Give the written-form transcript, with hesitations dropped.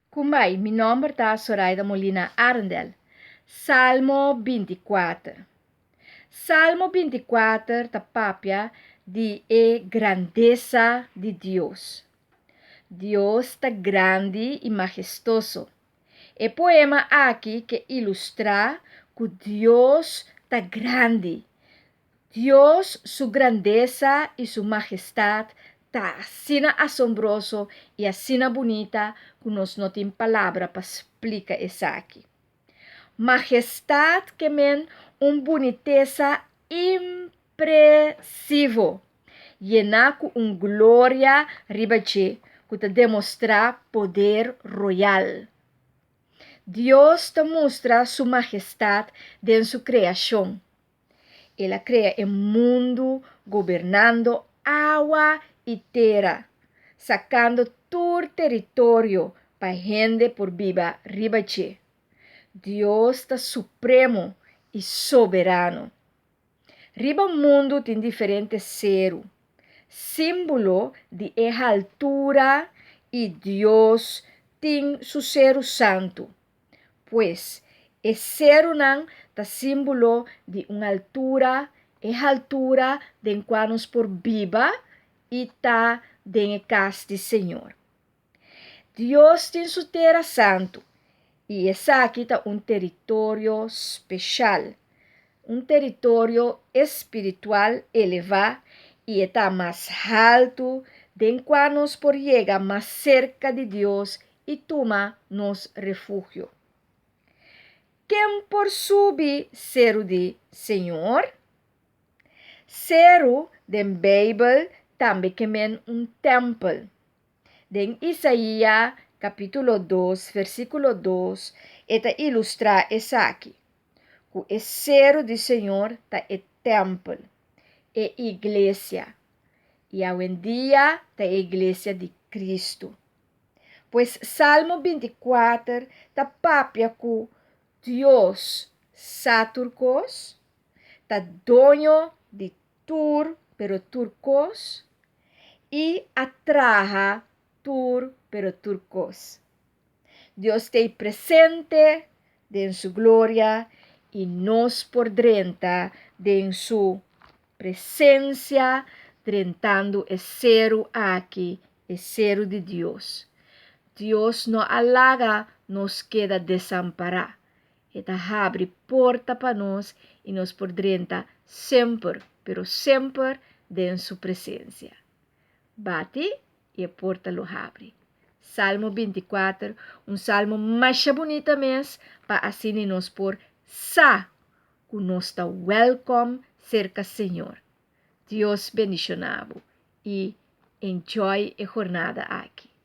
Kumbai, mi nome está Zoraida Molina Arndel. Salmo 24. Salmo 24 ta papia de grandeza de Deus. Deus está grande e majestoso. É poema aqui que ilustra que Deus está grande. Deus, sua grandeza e sua majestade está assim assombroso e assim bonita que nós não temos palavra para explicar isso aqui. Majestade que men boniteza impressivo. Llena com glória ribache que te demonstra poder royal. Deus te mostra sua majestade em sua criação. Ela crea o mundo governando água e terra, sacando todo território para gente por viva ribache. Deus está supremo e soberano. Riba mundo tem diferentes seres, símbolo de altura e Deus tem su ser santo. Pues, o ser não está símbolo de uma altura, altura de qual nos por viva e está de casa do Senhor. Deus tem su terra santo e essa aqui está território especial, território espiritual elevado e está mais alto de qual nos por llegar mais cerca de Deus e toma nos refúgio. Quem por subir ser de Senhor? Seru den Bíblia também que men templo. Den Isaías capítulo 2, versículo 2, eta ilustra essa aqui. O cero de Senhor tá templo, igreja. E hoje em dia tá igreja de Cristo. Pois Salmo 24 tá papia com Deus Saturcos, tá dono de tur, pero turcos, e atraja tur, pero turcos. Deus está presente en su gloria e nos por drenta en su presencia, drentando el cero aqui, el cero de Deus. Deus no halaga, nos queda desamparado. Eta abre porta para nós e nos por drenta sempre, pero sempre en su presencia. Bate e a porta lo abre. Salmo 24, salmo mais bonito mesmo, para assim nos por sa, que nos está welcome cerca Senhor. Deus bendicionado e enjoy a jornada aqui.